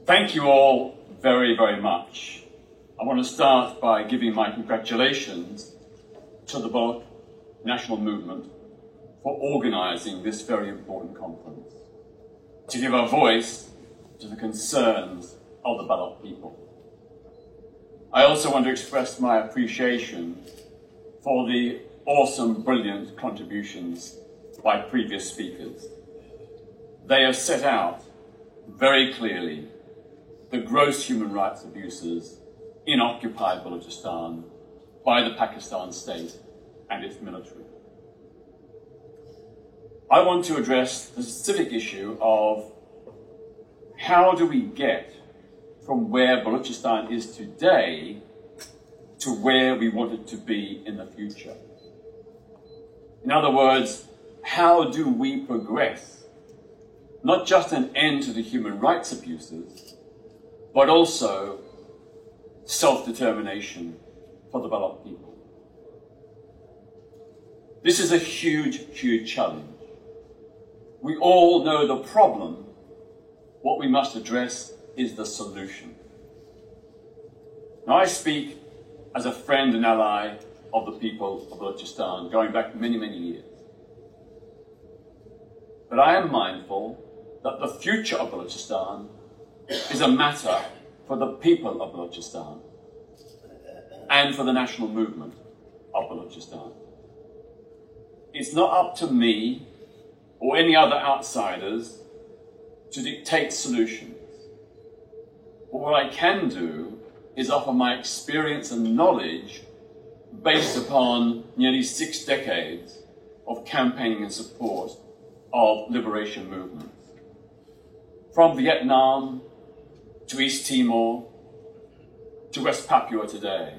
Thank you all very, very much. I want to start by giving my congratulations to the Baloch National Movement for organising this very important conference, to give a voice to the concerns of the Baloch people. I also want to express my appreciation for the awesome, brilliant contributions by previous speakers. They have set out very clearly the gross human rights abuses in occupied Balochistan by the Pakistan state and its military. I want to address the specific issue of how do we get from where Balochistan is today to where we want it to be in the future. In other words, how do we progress not just an end to the human rights abuses, but also self-determination for the Baloch people? This is a huge, huge challenge. We all know the problem. What we must address is the solution. Now, I speak as a friend and ally of the people of Balochistan, going back many, many years. But I am mindful that the future of Balochistan is a matter for the people of Balochistan and for the national movement of Balochistan. It's not up to me or any other outsiders to dictate solutions. But what I can do is offer my experience and knowledge based upon nearly 6 decades of campaigning in support of liberation movements. From Vietnam to East Timor to West Papua today,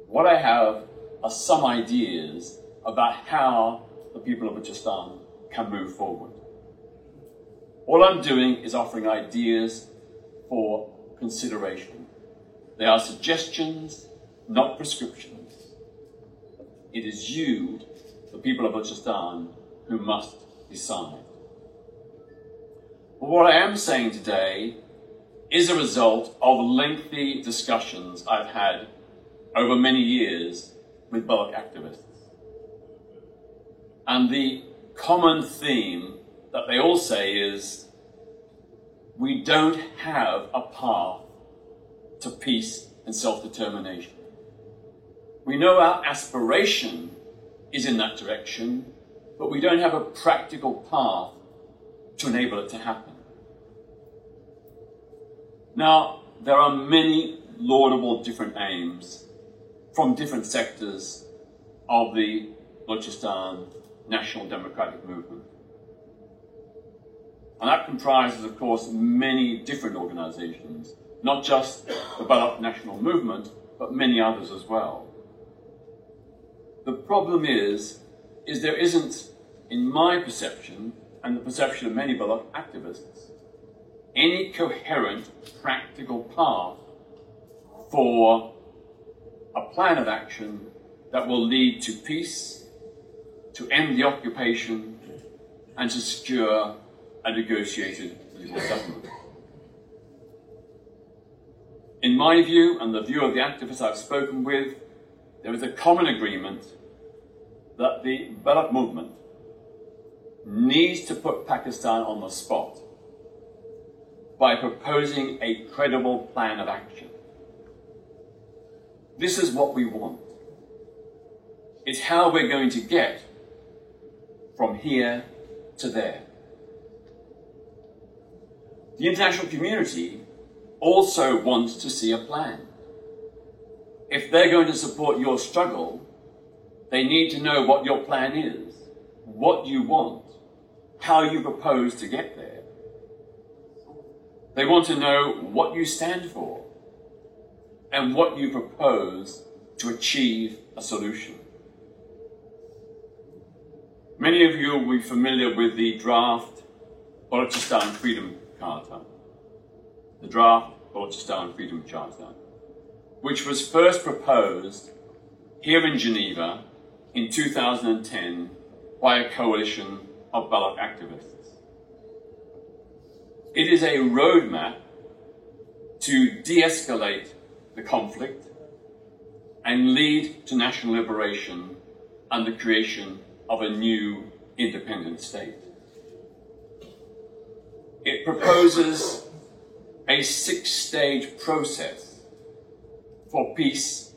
what I have are some ideas about how the people of Balochistan can move forward. All I'm doing is offering ideas for consideration. They are suggestions, not prescriptions. It is you, the people of Balochistan, who must decide. But what I am saying today is a result of lengthy discussions I've had over many years with Baloch activists. And the common theme that they all say is, we don't have a path to peace and self-determination. We know our aspiration is in that direction, but we don't have a practical path to enable it to happen. Now, there are many laudable different aims from different sectors of the Balochistan National Democratic Movement. And that comprises, of course, many different organizations, not just the Baloch National Movement, but many others as well. The problem is there isn't, in my perception, and the perception of many Baloch activists, any coherent, practical path for a plan of action that will lead to peace, to end the occupation, and to secure a negotiated legal settlement. In my view, and the view of the activists I've spoken with, there is a common agreement that the Baloch movement needs to put Pakistan on the spot by proposing a credible plan of action. This is what we want. It's how we're going to get from here to there. The international community also wants to see a plan. If they're going to support your struggle, they need to know what your plan is, what you want, how you propose to get there. They want to know what you stand for and what you propose to achieve a solution. Many of you will be familiar with the draft Balochistan Freedom Charter, the draft Balochistan Freedom Charter, which was first proposed here in Geneva in 2010 by a coalition of Baloch activists. It is a roadmap to de-escalate the conflict and lead to national liberation and the creation of a new independent state. It proposes a 6-stage process for peace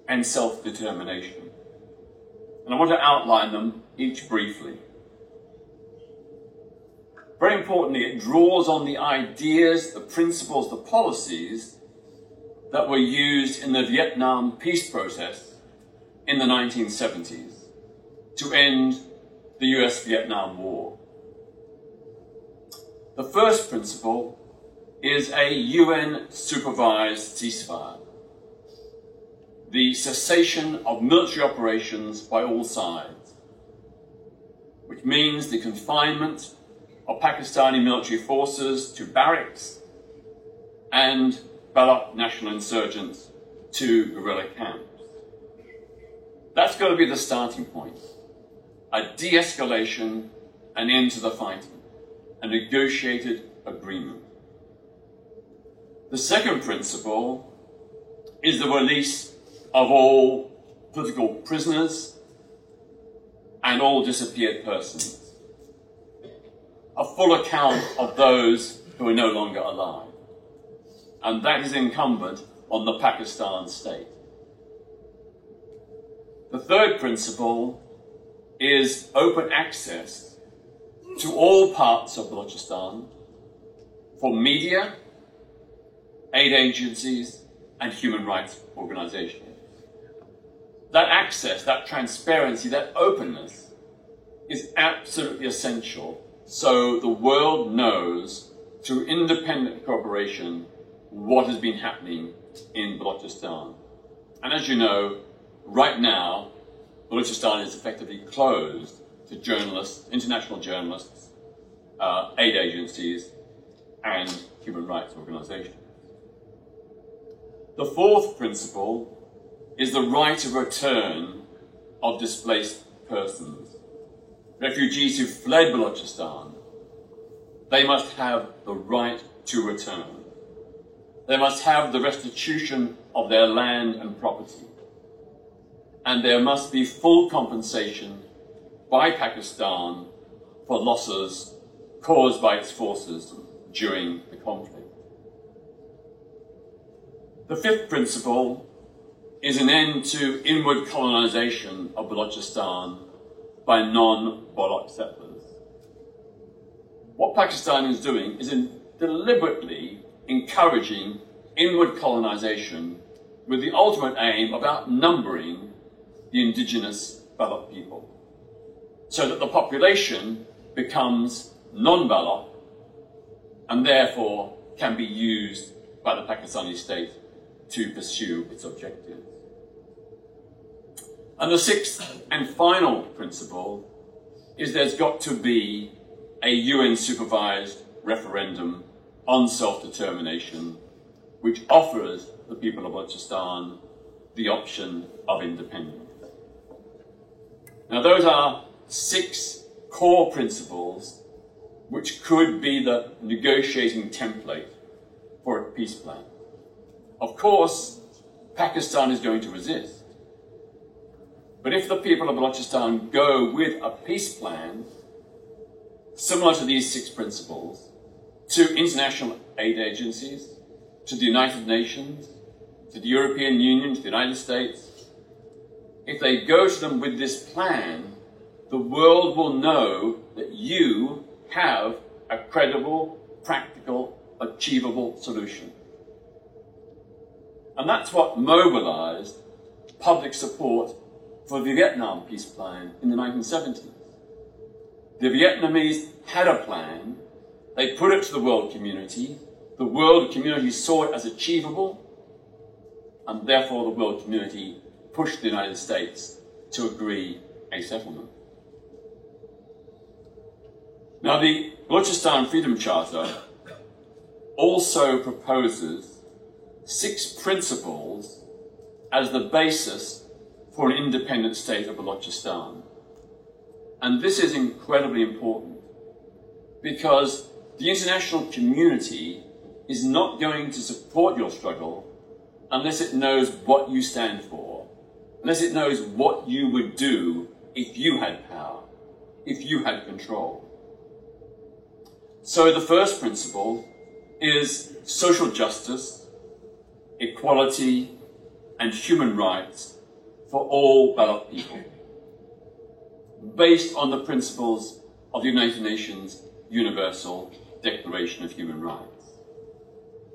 and self-determination. And I want to outline them each briefly. Very importantly, it draws on the ideas, the principles, the policies that were used in the Vietnam peace process in the 1970s to end the US-Vietnam War. The first principle is a UN-supervised ceasefire, the cessation of military operations by all sides, which means the confinement of Pakistani military forces to barracks and Baloch national insurgents to guerrilla camps. That's got to be the starting point. A de-escalation, an end to the fighting, a negotiated agreement. The second principle is the release of all political prisoners and all disappeared persons. A full account of those who are no longer alive. And that is incumbent on the Pakistan state. The third principle is open access to all parts of Balochistan for media, aid agencies, and human rights organizations. That access, that transparency, that openness is absolutely essential so the world knows through independent cooperation what has been happening in Balochistan. And as you know, right now, Balochistan is effectively closed to journalists, international journalists, aid agencies, and human rights organizations. The fourth principle is the right of return of displaced persons. Refugees who fled Balochistan, they must have the right to return. They must have the restitution of their land and property. And there must be full compensation by Pakistan for losses caused by its forces during the conflict. The fifth principle is an end to inward colonization of Balochistan by non-Baloch settlers. What Pakistan is doing is deliberately encouraging inward colonization with the ultimate aim of outnumbering the indigenous Baloch people, so that the population becomes non-Baloch and therefore can be used by the Pakistani state to pursue its objectives. And the sixth and final principle is there's got to be a UN-supervised referendum on self-determination which offers the people of Balochistan the option of independence. Now those are 6 core principles which could be the negotiating template for a peace plan. Of course, Pakistan is going to resist. But if the people of Balochistan go with a peace plan similar to these 6 principles to international aid agencies, to the United Nations, to the European Union, to the United States, if they go to them with this plan, the world will know that you have a credible, practical, achievable solution. And that's what mobilized public support for the Vietnam peace plan in the 1970s. The Vietnamese had a plan, they put it to the world community saw it as achievable, and therefore the world community pushed the United States to agree a settlement. Now the Balochistan Freedom Charter also proposes 6 principles as the basis for an independent state of Balochistan. And this is incredibly important because the international community is not going to support your struggle unless it knows what you stand for, unless it knows what you would do if you had power, if you had control. So the first principle is social justice, equality, and human rights for all Baloch people, based on the principles of the United Nations Universal Declaration of Human Rights,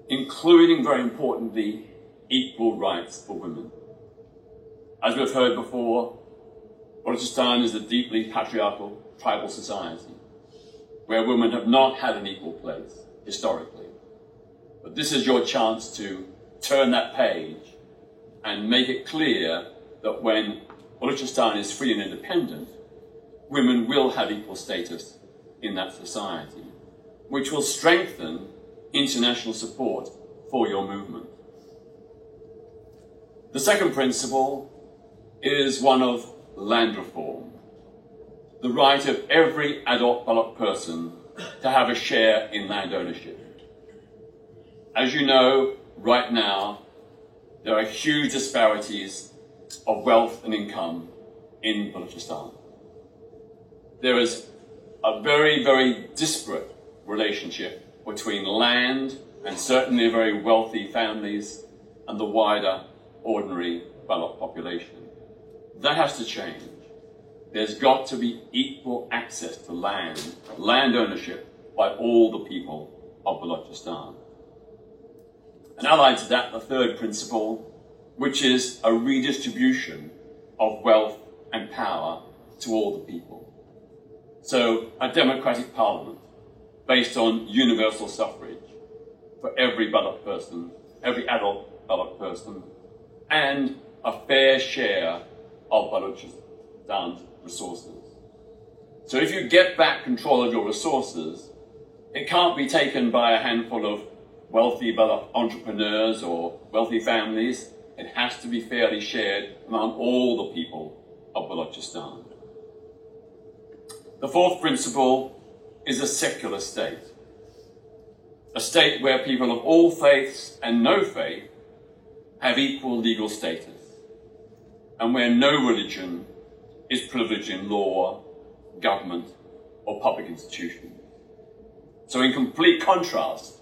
including, very importantly, equal rights for women. As we've heard before, Balochistan is a deeply patriarchal tribal society where women have not had an equal place historically. But this is your chance to turn that page and make it clear that when Balochistan is free and independent, women will have equal status in that society, which will strengthen international support for your movement. The second principle is one of land reform, the right of every adult Baloch person to have a share in land ownership. As you know, right now, there are huge disparities of wealth and income in Balochistan. There is a very, very disparate relationship between land and certainly very wealthy families and the wider ordinary Baloch population. That has to change. There's got to be equal access to land ownership by all the people of Balochistan. And allied to that, the third principle, which is a redistribution of wealth and power to all the people. So a democratic parliament based on universal suffrage for every Baloch person, every adult Baloch person, and a fair share of Balochistan's resources. So if you get back control of your resources, it can't be taken by a handful of wealthy Baloch entrepreneurs or wealthy families. It has to be fairly shared among all the people of Balochistan. The fourth principle is a secular state. A state where people of all faiths and no faith have equal legal status, and where no religion is privileged in law, government, or public institutions. So in complete contrast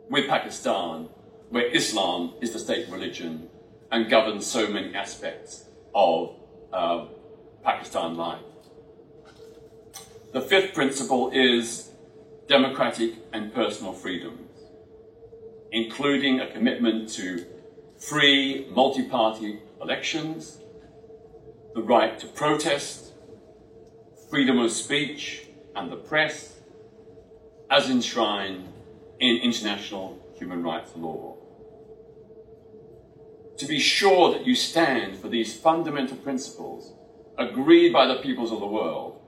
with Pakistan, where Islam is the state religion and governs so many aspects of Pakistan life. The fifth principle is democratic and personal freedoms, including a commitment to free multi-party elections, the right to protest, freedom of speech and the press, as enshrined in international human rights law. To be sure that you stand for these fundamental principles agreed by the peoples of the world,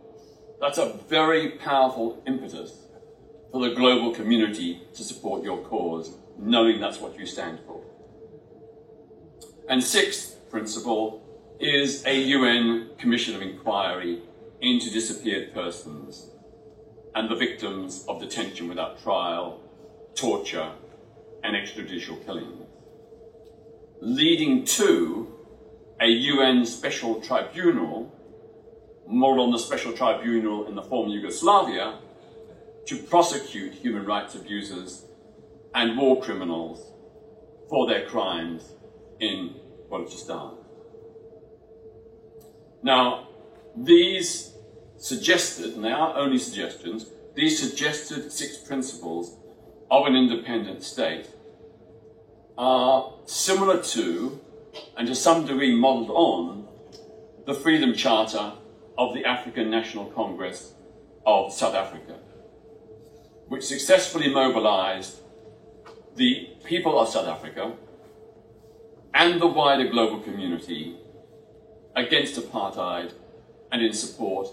that's a very powerful impetus for the global community to support your cause, knowing that's what you stand for. And sixth principle is a UN Commission of Inquiry into disappeared persons and the victims of detention without trial, torture, and extrajudicial killings, leading to a UN special tribunal, modeled on the special tribunal in the former Yugoslavia, to prosecute human rights abusers and war criminals for their crimes in Balochistan. Now, these suggested, and they are only suggestions, these suggested 6 principles of an independent state are similar to, and to some degree modelled on, the Freedom Charter of the African National Congress of South Africa, which successfully mobilised the people of South Africa and the wider global community against apartheid and in support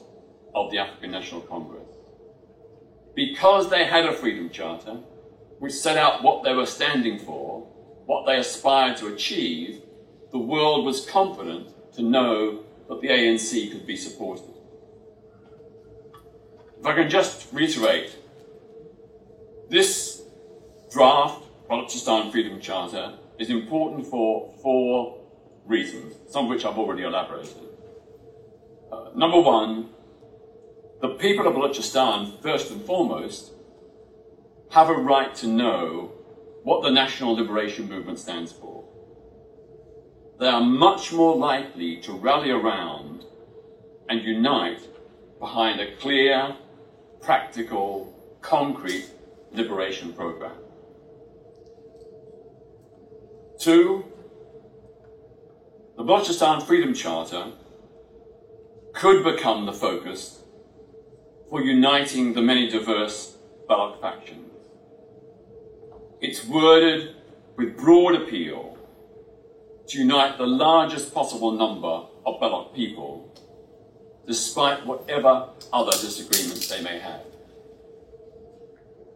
of the African National Congress. Because they had a Freedom Charter, which set out what they were standing for, what they aspired to achieve, the world was confident to know that the ANC could be supported. if I can just reiterate, this draft Balochistan Freedom Charter is important for 4 reasons, some of which I've already elaborated. Number one, the people of Balochistan, first and foremost, have a right to know what the National Liberation Movement stands for. They are much more likely to rally around and unite behind a clear, practical, concrete liberation program. 2, the Balochistan Freedom Charter could become the focus for uniting the many diverse Baloch factions. It's worded with broad appeal to unite the largest possible number of Baloch people, despite whatever other disagreements they may have.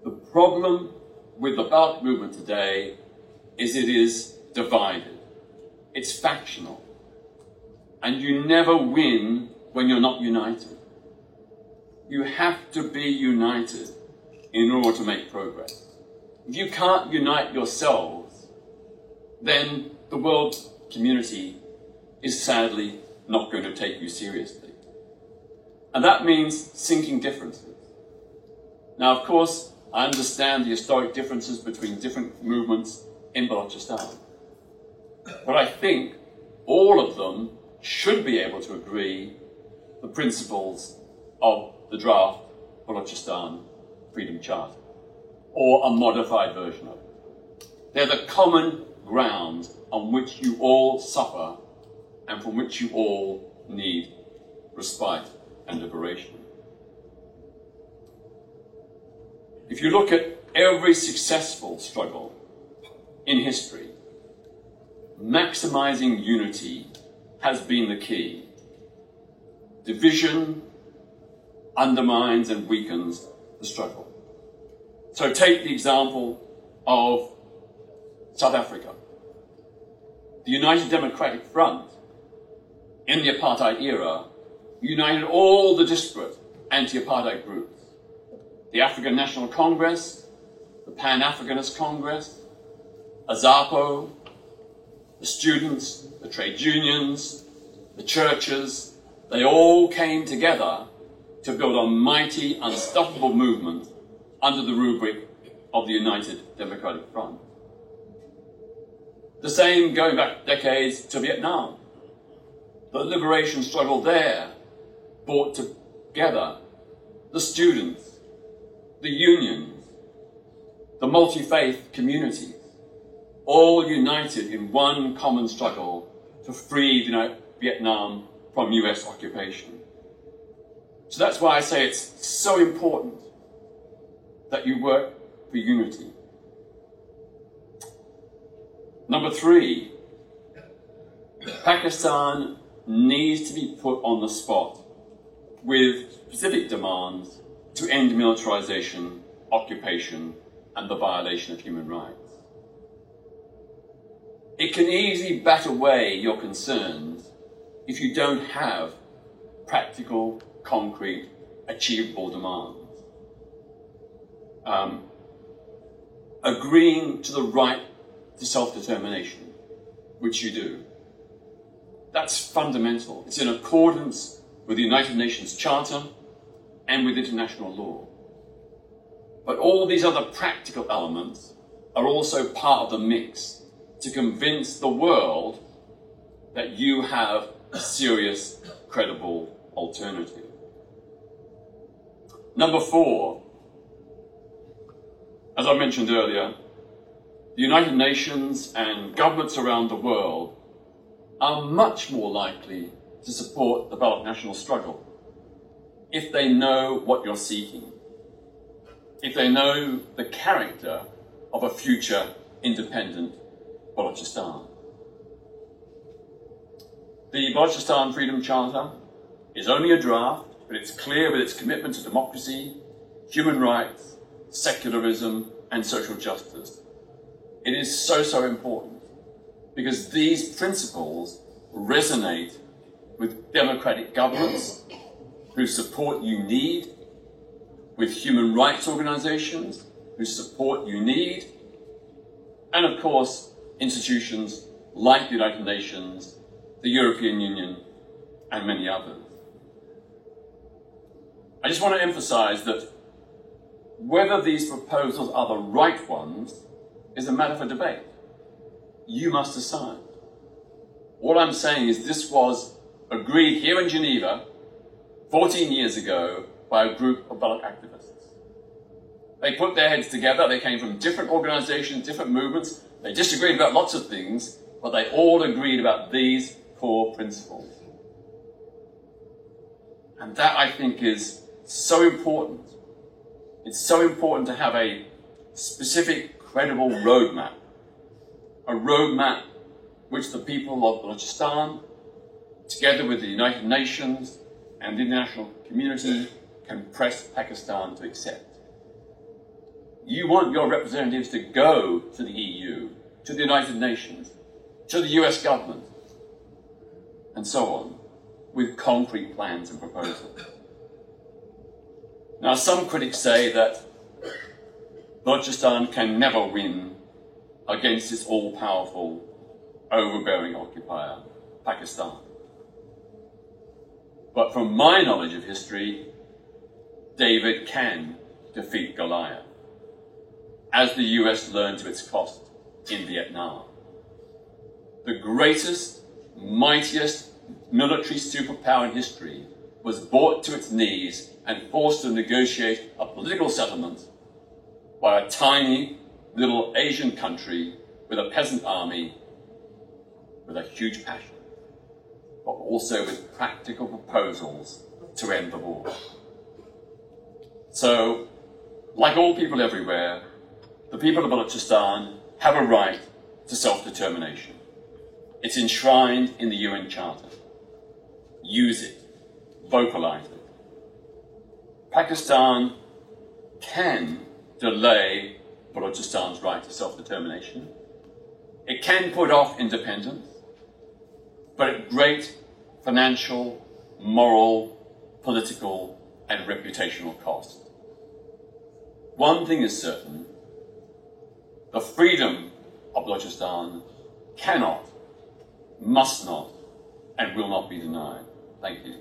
The problem with the Baloch movement today is it is divided. It's factional. And you never win when you're not united. You have to be united in order to make progress. If you can't unite yourselves, then the world community is sadly not going to take you seriously. And that means sinking differences. Now, of course, I understand the historic differences between different movements in Balochistan. But I think all of them should be able to agree the principles of the draft Balochistan Freedom Charter, or a modified version of it. They're the common ground on which you all suffer and from which you all need respite and liberation. If you look at every successful struggle in history, maximizing unity has been the key. Division undermines and weakens the struggle. So take the example of South Africa. The United Democratic Front, in the apartheid era, united all the disparate anti-apartheid groups. The African National Congress, the Pan-Africanist Congress, AZAPO, the students, the trade unions, the churches, they all came together to build a mighty, unstoppable movement under the rubric of the United Democratic Front. The same going back decades to Vietnam. The liberation struggle there brought together the students, the unions, the multi-faith communities, all united in one common struggle to free Vietnam from US occupation. So that's why I say it's so important that you work for unity. Number 3, Pakistan needs to be put on the spot with specific demands to end militarization, occupation, and the violation of human rights. It can easily bat away your concerns if you don't have practical, concrete, achievable demands. Agreeing to the right to self-determination, which you do. That's fundamental. It's in accordance with the United Nations Charter and with international law. But all these other practical elements are also part of the mix to convince the world that you have a serious, credible alternative. Number 4, as I mentioned earlier, the United Nations and governments around the world are much more likely to support the Baloch national struggle if they know what you're seeking, if they know the character of a future independent Balochistan. The Balochistan Freedom Charter is only a draft, but it's clear with its commitment to democracy, human rights, secularism, and social justice. It is so important because these principles resonate with democratic governments whose support you need with human rights organizations whose support you need, and of course, institutions like the United Nations, the European Union, and many others. I just want to emphasize that whether these proposals are the right ones is a matter for debate. You must decide. All I'm saying is this was agreed here in Geneva 14 years ago by a group of Baloch activists. They put their heads together, they came from different organizations, different movements, they disagreed about lots of things, but they all agreed about these core principles. And that, I think, is so important. It's so important to have a specific, credible roadmap. A roadmap which the people of Balochistan, together with the United Nations and the international community, can press Pakistan to accept. You want your representatives to go to the EU, to the United Nations, to the US government, and so on, with concrete plans and proposals. Now, some critics say that Balochistan can never win against its all-powerful, overbearing occupier, Pakistan. But from my knowledge of history, David can defeat Goliath, as the US learned to its cost in Vietnam. The greatest, mightiest military superpower in history was brought to its knees and forced to negotiate a political settlement by a tiny little Asian country with a peasant army with a huge passion, but also with practical proposals to end the war. So, like all people everywhere, the people of Balochistan have a right to self-determination. It's enshrined in the UN Charter. Use it. Vocalize it. Pakistan can delay Balochistan's right to self-determination. It can put off independence, but at great financial, moral, political, and reputational cost. One thing is certain: the freedom of Balochistan cannot, must not, and will not be denied. Thank you.